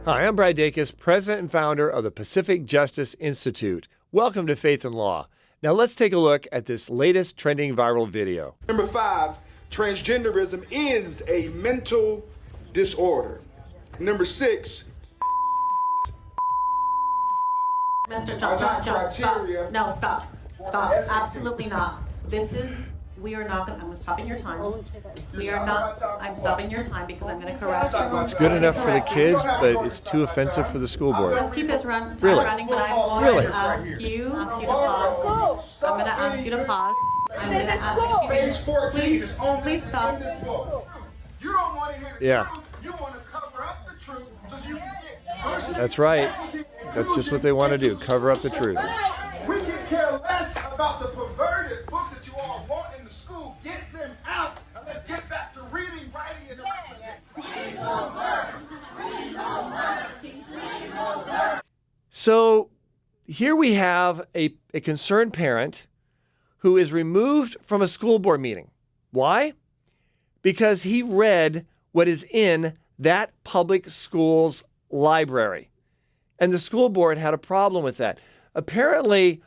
Hi, I'm Brad Dacus, president and founder of the Pacific Justice Institute. Welcome to Faith and Law. Now let's take a look at this latest trending viral video. Number 5, transgenderism is a mental disorder. Number 6, Mr. John, stop. No, stop. Stop. Absolutely not. We are not going to, I'm stopping your time. I'm stopping your time because I'm going to correct you. It's good enough for the kids, but it's too offensive for the school board. Let's keep this time Really? running, but I'm going to ask you to pause. I'm going to ask you to pause. I'm going to ask you, please stop. you don't want to hear the Yeah. truth. You want to cover up the truth so you can get That's right. That's just what they want to do, cover up the truth. We can care less about the perverted books that you all want in the school. Get them out and let's get back to reading, writing, and arithmetic. So here we have a concerned parent who is removed from a school board meeting. Why? Because he read what is in that public school's library. And the school board had a problem with that. Apparently,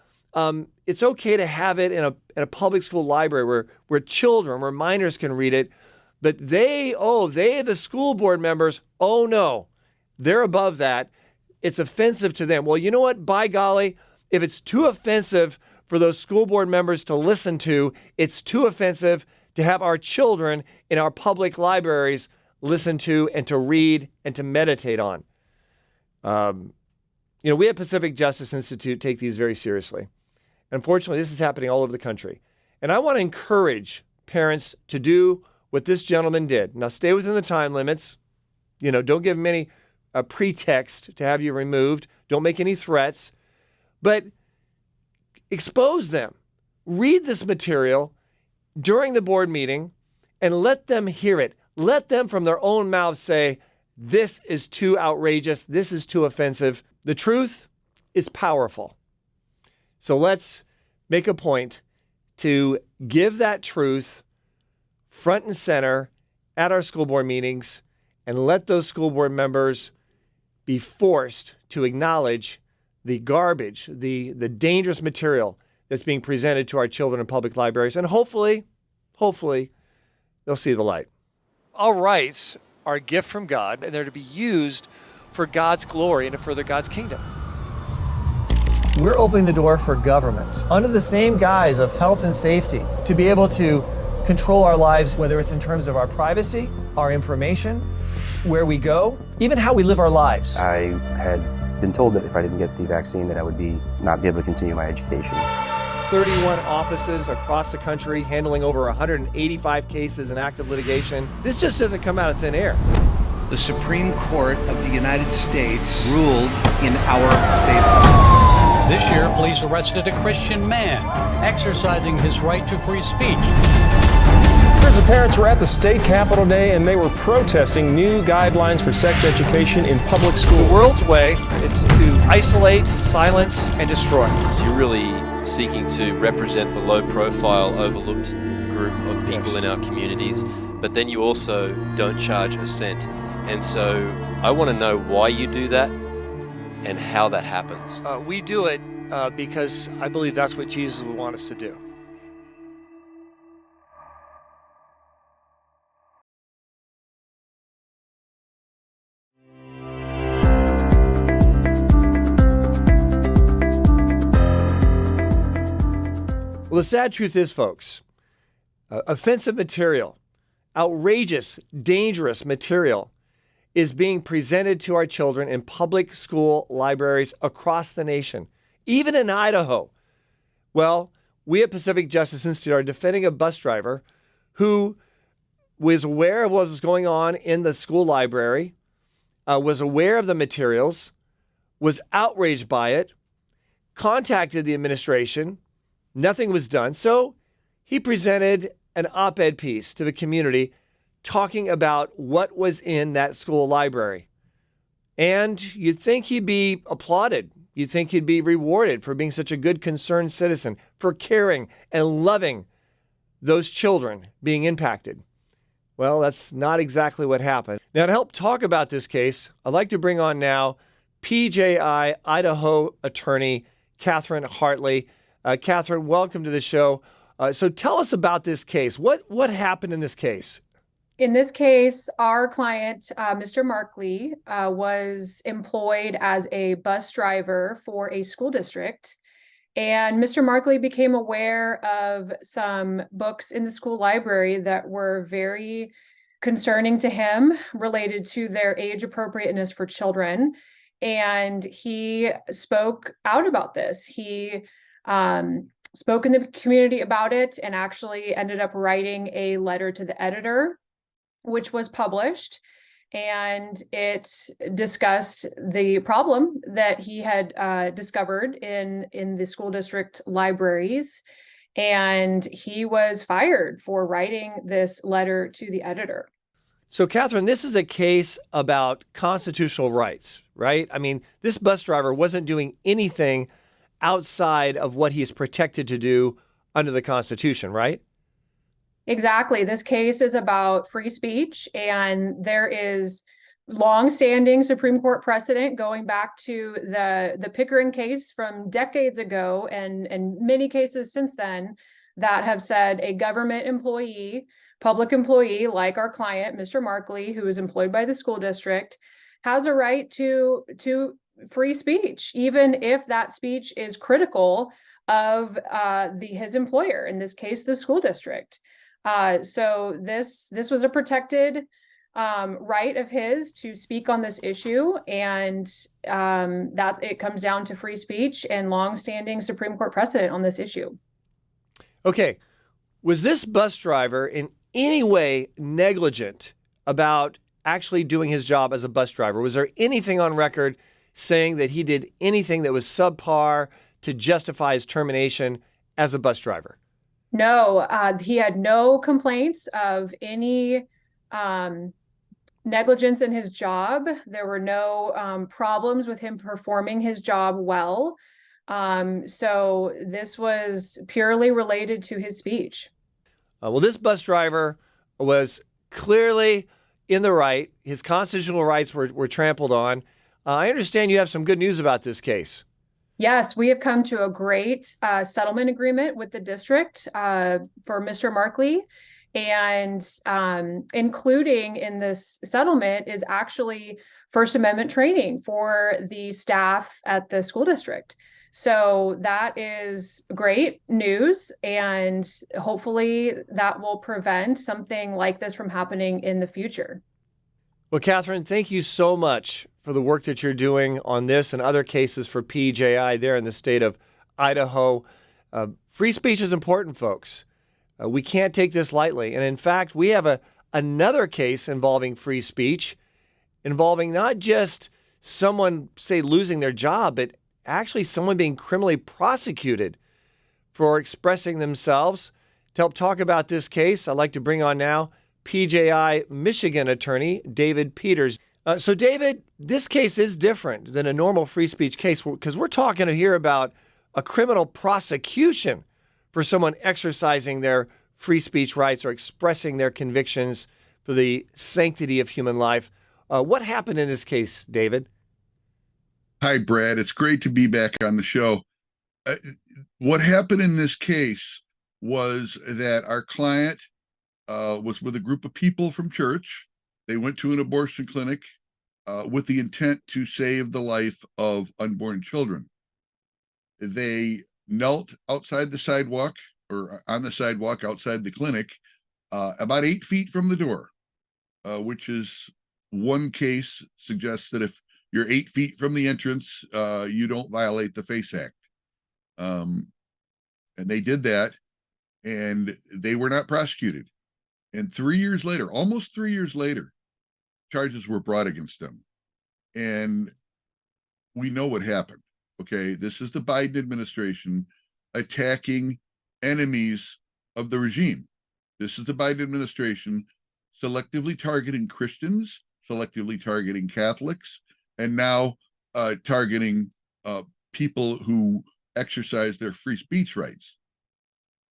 it's okay to have it in a public school library where children, where minors can read it. But the school board members, oh no, they're above that. It's offensive to them. Well, you know what? By golly, if it's too offensive for those school board members to listen to, it's too offensive to have our children in our public libraries listen to and to read and to meditate on. We at Pacific Justice Institute take these very seriously. Unfortunately, this is happening all over the country. And I want to encourage parents to do what this gentleman did. Now, stay within the time limits. Don't give them any pretext to have you removed. Don't make any threats. But expose them. Read this material during the board meeting and let them hear it. Let them from their own mouths say, this is too outrageous. This is too offensive. The truth is powerful. So let's make a point to give that truth front and center at our school board meetings and let those school board members be forced to acknowledge the garbage, the dangerous material that's being presented to our children in public libraries. And hopefully, they'll see the light. All rights are a gift from God, and they're to be used for God's glory and to further God's kingdom. We're opening the door for government, under the same guise of health and safety, to be able to control our lives, whether it's in terms of our privacy, our information, where we go, even how we live our lives. I had been told that if I didn't get the vaccine that I would not be able to continue my education. 31 offices across the country handling over 185 cases in active litigation. This just doesn't come out of thin air. The Supreme Court of the United States ruled in our favor. This year, police arrested a Christian man exercising his right to free speech. Hundreds of parents were at the state capitol today and they were protesting new guidelines for sex education in public schools. The world's way is to isolate, silence, and destroy. So you're really seeking to represent the low-profile, overlooked group of people in our communities, but then you also don't charge a cent. And so I want to know why you do that and how that happens. We do it because I believe that's what Jesus would want us to do. Well, the sad truth is, folks, offensive material, outrageous, dangerous material is being presented to our children in public school libraries across the nation, even in Idaho. Well, we at Pacific Justice Institute are defending a bus driver who was aware of what was going on in the school library, was aware of the materials, was outraged by it, contacted the administration. Nothing was done. So he presented an op-ed piece to the community talking about what was in that school library. And you'd think he'd be applauded. You'd think he'd be rewarded for being such a good, concerned citizen, for caring and loving those children being impacted. Well, that's not exactly what happened. Now, to help talk about this case, I'd like to bring on now PJI Idaho attorney Catherine Hartley. Catherine, welcome to the show. So tell us about this case. What happened in this case? In this case, our client, Mr. Markley, was employed as a bus driver for a school district. And Mr. Markley became aware of some books in the school library that were very concerning to him related to their age appropriateness for children. And he spoke out about this. He spoke in the community about it and actually ended up writing a letter to the editor, which was published, and it discussed the problem that he had discovered in the school district libraries, and he was fired for writing this letter to the editor. So, Catherine, this is a case about constitutional rights, right? I mean, this bus driver wasn't doing anything outside of what he is protected to do under the Constitution, right? Exactly. This case is about free speech, and there is long-standing Supreme Court precedent going back to the Pickering case from decades ago, and many cases since then that have said a government employee, public employee like our client, Mr. Markley, who is employed by the school district, has a right to free speech, even if that speech is critical of his employer, in this case, the school district. So this was a protected right of his to speak on this issue, and it comes down to free speech and longstanding Supreme Court precedent on this issue. Okay, was this bus driver in any way negligent about actually doing his job as a bus driver? Was there anything on record saying that he did anything that was subpar to justify his termination as a bus driver? No, he had no complaints of any negligence in his job. There were no problems with him performing his job well. So this was purely related to his speech. Well, this bus driver was clearly in the right. His constitutional rights were trampled on. I understand you have some good news about this case. Yes, we have come to a great settlement agreement with the district for Mr. Markley. And including in this settlement is actually First Amendment training for the staff at the school district. So that is great news, and hopefully that will prevent something like this from happening in the future. Well, Catherine, thank you so much for the work that you're doing on this and other cases for PJI there in the state of Idaho. Free speech is important, folks. We can't take this lightly. And in fact, we have another case involving free speech, involving not just someone, say, losing their job, but actually someone being criminally prosecuted for expressing themselves. To help talk about this case, I'd like to bring on now PJI Michigan attorney David Peters. So, David, this case is different than a normal free speech case because we're talking here about a criminal prosecution for someone exercising their free speech rights or expressing their convictions for the sanctity of human life. What happened in this case, David? Hi, Brad. It's great to be back on the show. What happened in this case was that our client was with a group of people from church. They went to an abortion clinic with the intent to save the life of unborn children. They knelt outside the sidewalk or on the sidewalk outside the clinic, about 8 feet from the door, which is one case suggests that if you're 8 feet from the entrance, you don't violate the FACE Act. And they did that, and they were not prosecuted. And 3 years later, almost 3 years later, charges were brought against them. And we know what happened. Okay, this is the Biden administration attacking enemies of the regime. This is the Biden administration selectively targeting Christians, selectively targeting Catholics, and now targeting people who exercise their free speech rights.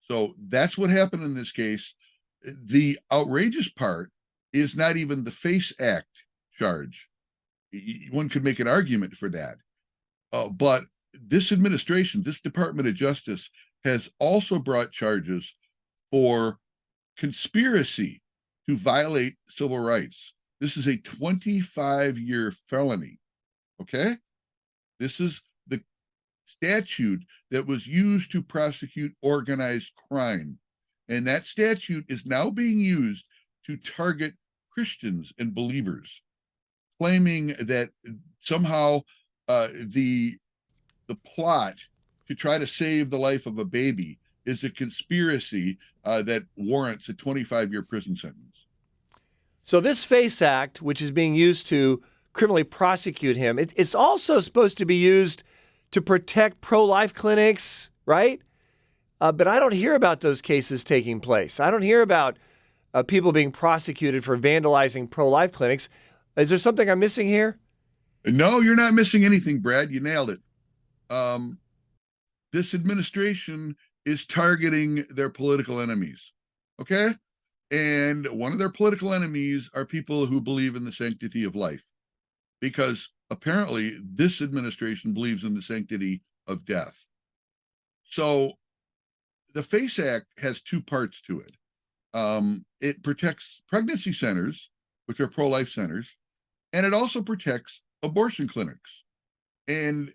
So that's what happened in this case. The outrageous part is not even the FACE Act charge. One could make an argument for that. But this administration, this Department of Justice, has also brought charges for conspiracy to violate civil rights. This is a 25-year felony. Okay? This is the statute that was used to prosecute organized crime. And that statute is now being used to target Christians and believers, claiming that somehow the plot to try to save the life of a baby is a conspiracy that warrants a 25-year prison sentence. So this FACE Act, which is being used to criminally prosecute him, it's also supposed to be used to protect pro-life clinics, right? But I don't hear about those cases taking place. I don't hear about people being prosecuted for vandalizing pro-life clinics. Is there something I'm missing here? No, you're not missing anything, Brad. You nailed it. This administration is targeting their political enemies. Okay? And one of their political enemies are people who believe in the sanctity of life, because apparently this administration believes in the sanctity of death. So the FACE Act has two parts to it. It protects pregnancy centers, which are pro-life centers, and it also protects abortion clinics. And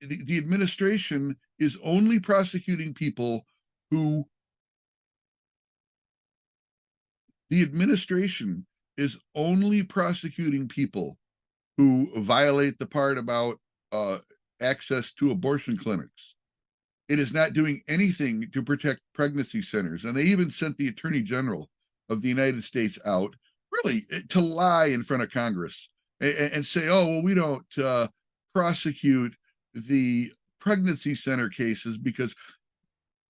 the administration is only prosecuting people who violate the part about access to abortion clinics. It is not doing anything to protect pregnancy centers. And they even sent the Attorney General of the United States out, really, to lie in front of Congress and say, oh, well, we don't prosecute the pregnancy center cases because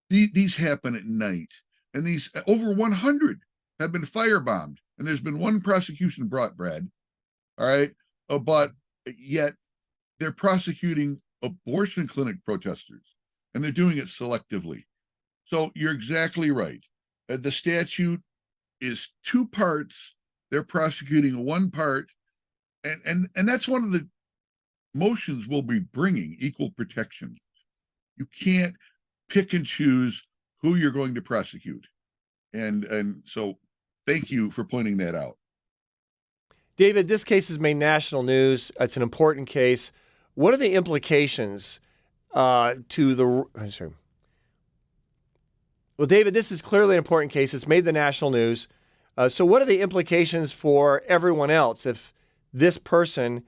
these happen at night. And these over 100 have been firebombed. And there's been one prosecution brought, Brad. All right. But yet they're prosecuting abortion clinic protesters, and they're doing it selectively. So you're exactly right. The statute is two parts. They're prosecuting one part. And that's one of the motions we'll be bringing, equal protection. You can't pick and choose who you're going to prosecute. And so thank you for pointing that out. David, this case has made national news. It's an important case. What are the implications to the... Sorry. Well, David, this is clearly an important case. It's made the national news. So what are the implications for everyone else if this person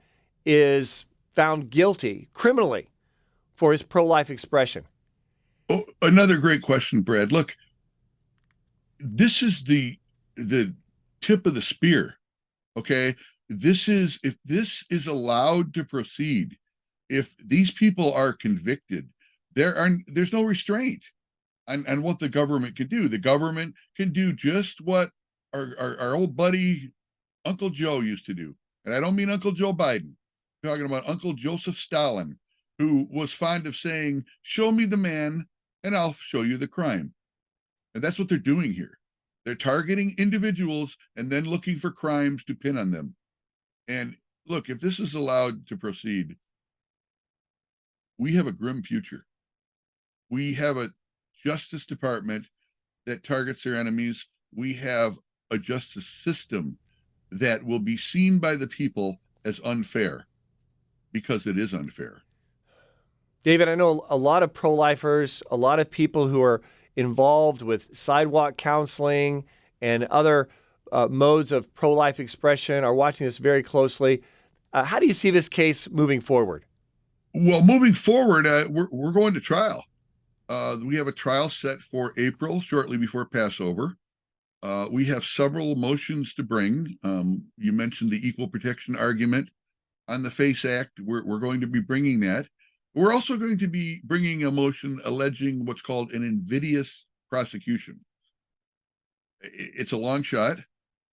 is found guilty criminally for his pro-life expression? Oh, another great question, Brad. Look, this is the tip of the spear. Okay, if this is allowed to proceed, if these people are convicted, there's no restraint on what the government can do. The government can do just what our old buddy Uncle Joe used to do. And I don't mean Uncle Joe Biden. I'm talking about Uncle Joseph Stalin, who was fond of saying, show me the man and I'll show you the crime. And that's what they're doing here. They're targeting individuals and then looking for crimes to pin on them. And look, if this is allowed to proceed, we have a grim future. We have a Justice Department that targets their enemies. We have a justice system that will be seen by the people as unfair, because it is unfair. David, I know a lot of pro-lifers, a lot of people who are involved with sidewalk counseling and other modes of pro-life expression are watching this very closely. How do you see this case moving forward? Well, moving forward, we're going to trial. We have a trial set for April, shortly before Passover. We have several motions to bring. You mentioned the equal protection argument on the FACE Act. We're going to be bringing that. We're also going to be bringing a motion alleging what's called an invidious prosecution. It's a long shot,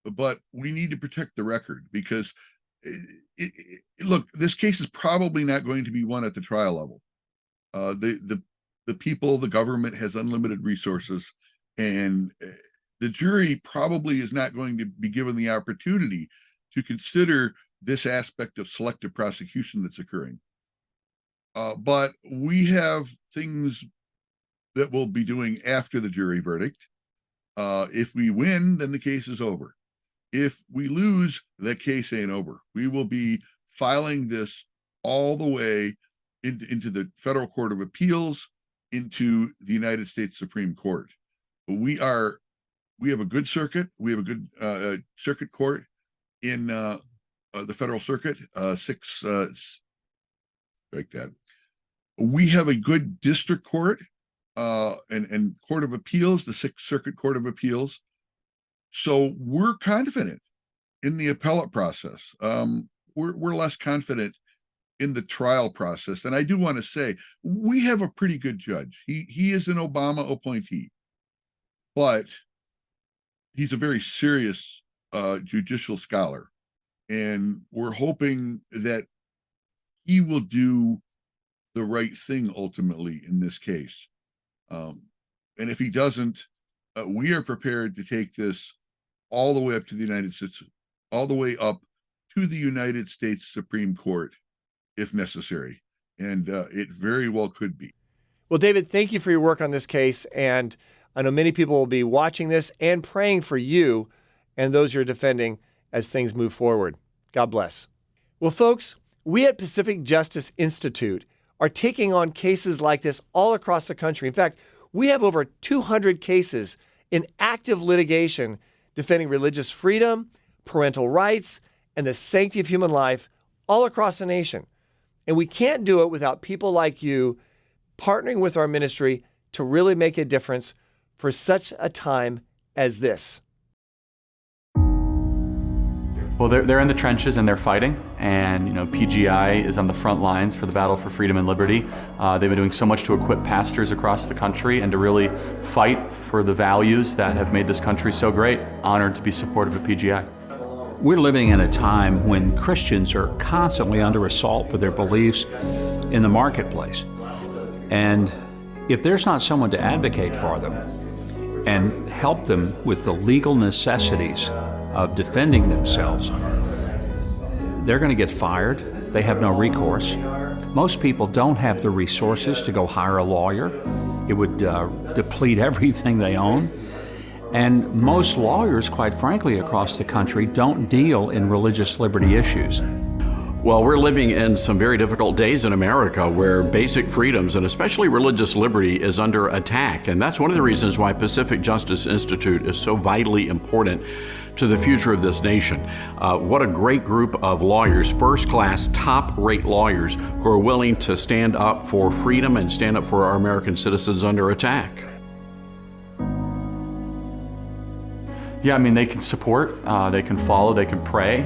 but we need to protect the record because, look, this case is probably not going to be won at the trial level. The people, the government has unlimited resources, and the jury probably is not going to be given the opportunity to consider this aspect of selective prosecution that's occurring. But we have things that we'll be doing after the jury verdict. If we win, then the case is over. If we lose, the case ain't over. We will be filing this all the way into the Federal Court of Appeals, into the United States Supreme Court. We have a good circuit. We have a good circuit court in the Federal Circuit, like that. We have a good district court and Court of Appeals, the Sixth Circuit Court of Appeals. So we're confident in the appellate process. We're less confident in the trial process. And I do want to say, we have a pretty good judge. He is an Obama appointee, but he's a very serious judicial scholar. And we're hoping that he will do the right thing ultimately in this case. And if he doesn't, we are prepared to take this all the way up to the United States, all the way up to the United States Supreme Court, if necessary. And it very well could be. Well, David, thank you for your work on this case. And I know many people will be watching this and praying for you and those you're defending as things move forward. God bless. Well, folks, we at Pacific Justice Institute are taking on cases like this all across the country. In fact, we have over 200 cases in active litigation defending religious freedom, parental rights, and the sanctity of human life all across the nation. And we can't do it without people like you partnering with our ministry to really make a difference for such a time as this. Well, they're in the trenches and they're fighting, and PGI is on the front lines for the battle for freedom and liberty. They've been doing so much to equip pastors across the country and to really fight for the values that have made this country so great. Honored to be supportive of PGI. We're living in a time when Christians are constantly under assault for their beliefs in the marketplace. And if there's not someone to advocate for them and help them with the legal necessities of defending themselves, they're going to get fired. They have no recourse. Most people don't have the resources to go hire a lawyer. It would deplete everything they own. And most lawyers, quite frankly, across the country don't deal in religious liberty issues. Well, we're living in some very difficult days in America where basic freedoms and especially religious liberty is under attack. And that's one of the reasons why Pacific Justice Institute is so vitally important to the future of this nation. What a great group of lawyers, first-class, top-rate lawyers who are willing to stand up for freedom and stand up for our American citizens under attack. Yeah, I mean, they can support, they can follow, they can pray.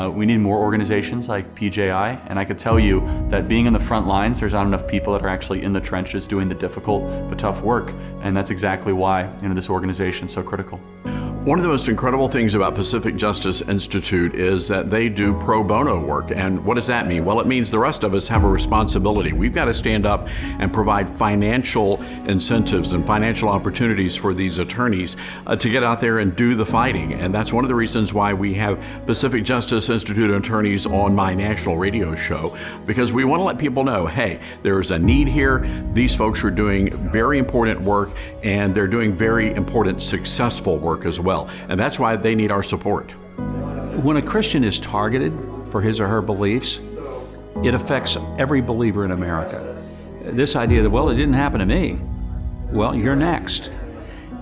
We need more organizations like PJI, and I can tell you that being in the front lines, there's not enough people that are actually in the trenches doing the difficult but tough work, and that's exactly why this organization is so critical. One of the most incredible things about Pacific Justice Institute is that they do pro bono work. And what does that mean? Well, it means the rest of us have a responsibility. We've got to stand up and provide financial incentives and financial opportunities for these attorneys to get out there and do the fighting. And that's one of the reasons why we have Pacific Justice Institute attorneys on my national radio show, because we want to let people know, hey, there's a need here. These folks are doing very important work, and they're doing very important, successful work as well. And that's why they need our support. When a Christian is targeted for his or her beliefs, it affects every believer in America. This idea that, well, it didn't happen to me. Well, you're next.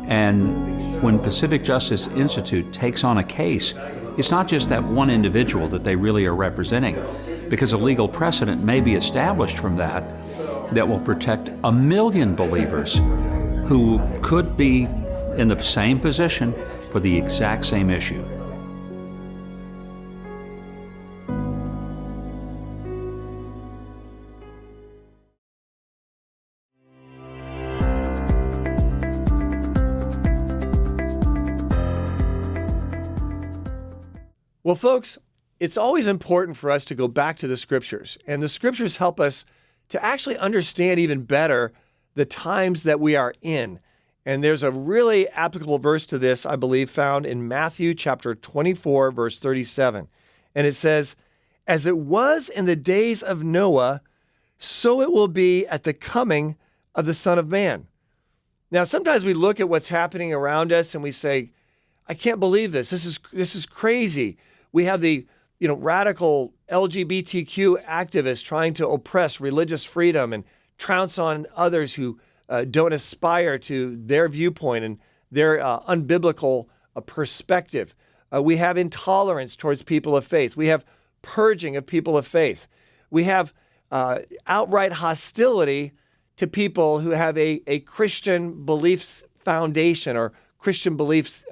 And when Pacific Justice Institute takes on a case, it's not just that one individual that they really are representing, because a legal precedent may be established from that will protect 1 million believers who could be in the same position for the exact same issue. Well, folks, it's always important for us to go back to the scriptures, and the scriptures help us to actually understand even better the times that we are in. And there's a really applicable verse to this, I believe, found in Matthew chapter 24, verse 37. And it says, "As it was in the days of Noah, so it will be at the coming of the Son of Man." Now, sometimes we look at what's happening around us and we say, I can't believe this. This is crazy. We have the radical LGBTQ activists trying to oppress religious freedom and trounce on others who don't aspire to their viewpoint and their unbiblical perspective. We have intolerance towards people of faith. We have purging of people of faith. We have outright hostility to people who have a Christian beliefs foundation or Christian beliefs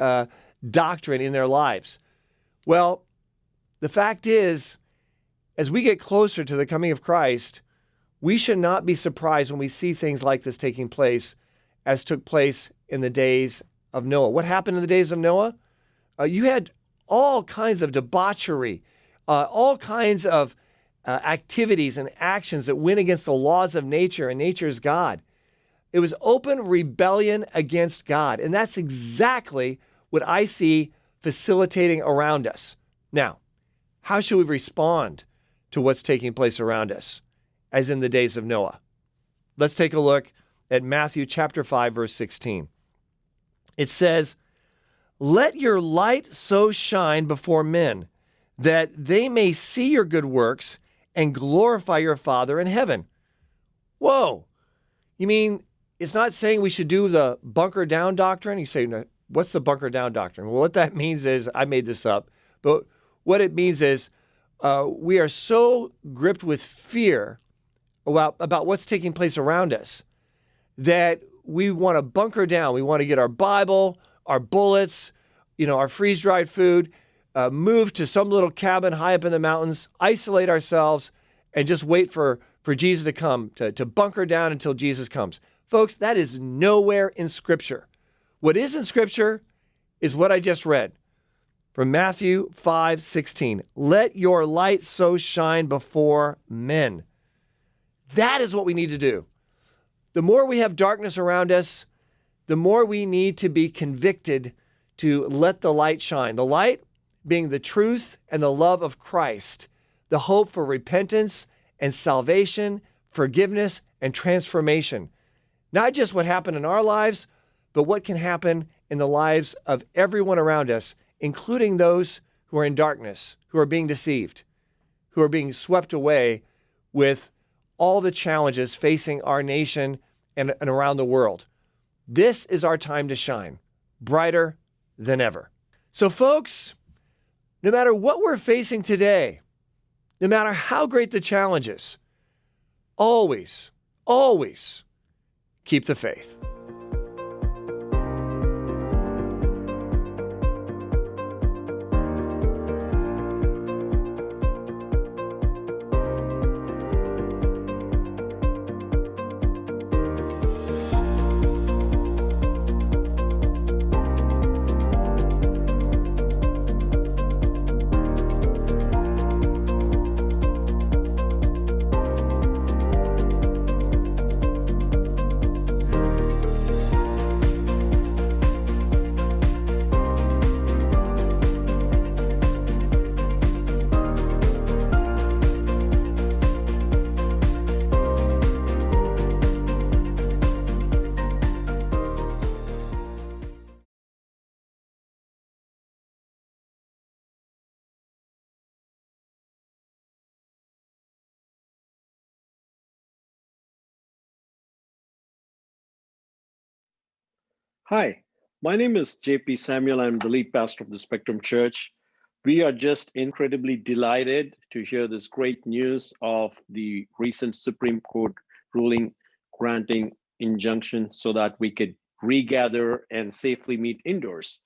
doctrine in their lives. Well, the fact is, as we get closer to the coming of Christ, we should not be surprised when we see things like this taking place as took place in the days of Noah. What happened in the days of Noah? You had all kinds of debauchery, all kinds of activities and actions that went against the laws of nature and nature's God. It was open rebellion against God. And that's exactly what I see facilitating around us. Now, how should we respond to what's taking place around us, as in the days of Noah? Let's take a look at Matthew chapter 5, verse 16. It says, "Let your light so shine before men that they may see your good works and glorify your Father in heaven." Whoa. You mean it's not saying we should do the bunker down doctrine? You say, no, what's the bunker down doctrine? Well, what that means is, I made this up, but what it means is we are so gripped with fear about what's taking place around us that we want to bunker down. We want to get our Bible, our bullets, our freeze-dried food, move to some little cabin high up in the mountains, isolate ourselves, and just wait for Jesus to come, to bunker down until Jesus comes. Folks, that is nowhere in Scripture. What is in Scripture is what I just read from Matthew 5:16. "Let your light so shine before men." That is what we need to do. The more we have darkness around us, the more we need to be convicted to let the light shine. The light being the truth and the love of Christ, the hope for repentance and salvation, forgiveness and transformation. Not just what happened in our lives, but what can happen in the lives of everyone around us, including those who are in darkness, who are being deceived, who are being swept away with all the challenges facing our nation and around the world. This is our time to shine, brighter than ever. So folks, no matter what we're facing today, no matter how great the challenges, always, always keep the faith. Hi, my name is JP Samuel. I'm the lead pastor of the Spectrum Church. We are just incredibly delighted to hear this great news of the recent Supreme Court ruling granting injunction so that we could regather and safely meet indoors.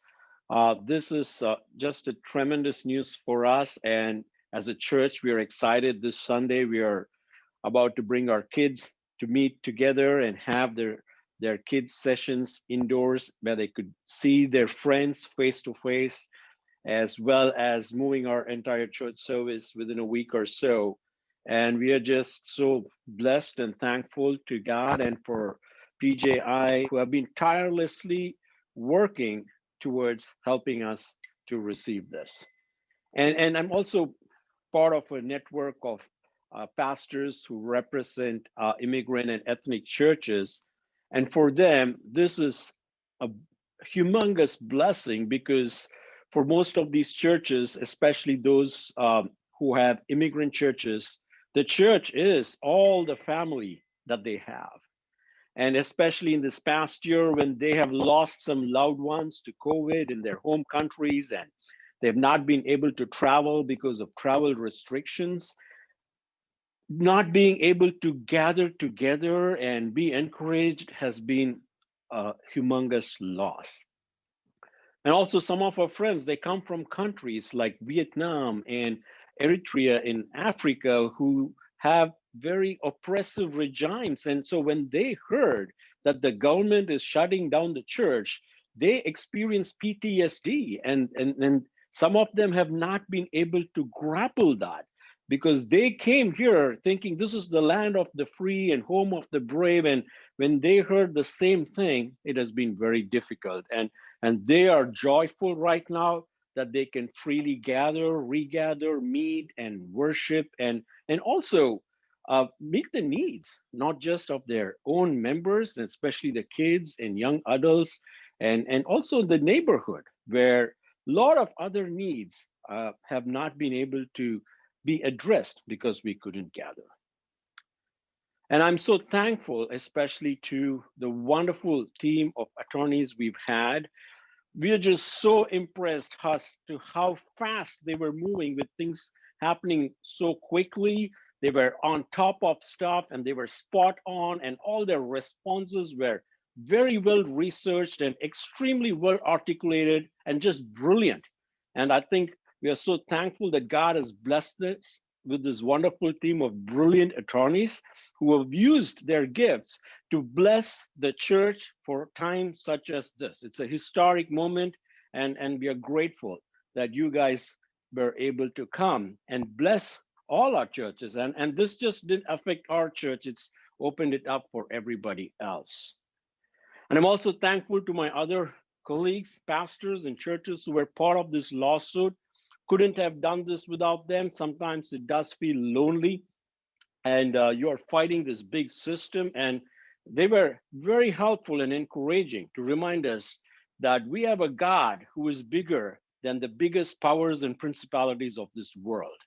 This is just a tremendous news for us. And as a church, we are excited. This Sunday, we are about to bring our kids to meet together and have their kids' sessions indoors where they could see their friends face to face, as well as moving our entire church service within a week or so. And we are just so blessed and thankful to God and for PJI, who have been tirelessly working towards helping us to receive this. And I'm also part of a network of pastors who represent immigrant and ethnic churches. And for them, this is a humongous blessing, because for most of these churches, especially those who have immigrant churches, the church is all the family that they have. And especially in this past year, when they have lost some loved ones to COVID in their home countries, and they've not been able to travel because of travel restrictions, not being able to gather together and be encouraged has been a humongous loss. And also some of our friends, they come from countries like Vietnam and Eritrea in Africa, who have very oppressive regimes. And so when they heard that the government is shutting down the church, they experience PTSD. And some of them have not been able to grapple that, because they came here thinking this is the land of the free and home of the brave. And when they heard the same thing, it has been very difficult. And they are joyful right now that they can freely gather, regather, meet, and worship, and also meet the needs, not just of their own members, especially the kids and young adults, and also the neighborhood, where a lot of other needs have not been able to be addressed because we couldn't gather. And I'm so thankful, especially to the wonderful team of attorneys we've had. We are just so impressed as to how fast they were moving with things happening so quickly. They were on top of stuff and they were spot on, and all their responses were very well researched and extremely well articulated and just brilliant. And I think we are so thankful that God has blessed us with this wonderful team of brilliant attorneys who have used their gifts to bless the church for times such as this. It's a historic moment, and we are grateful that you guys were able to come and bless all our churches. And this just didn't affect our church, it's opened it up for everybody else. And I'm also thankful to my other colleagues, pastors, and churches who were part of this lawsuit. Couldn't have done this without them. Sometimes it does feel lonely, and you're fighting this big system. And they were very helpful and encouraging to remind us that we have a God who is bigger than the biggest powers and principalities of this world.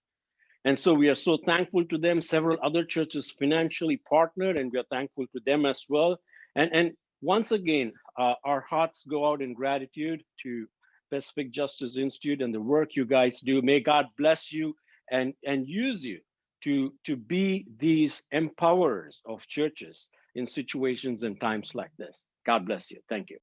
And so we are so thankful to them. Several other churches financially partnered, and we are thankful to them as well. And once again, our hearts go out in gratitude to Pacific Justice Institute and the work you guys do. May God bless you and use you to be these empowerers of churches in situations and times like this. God bless you. Thank you.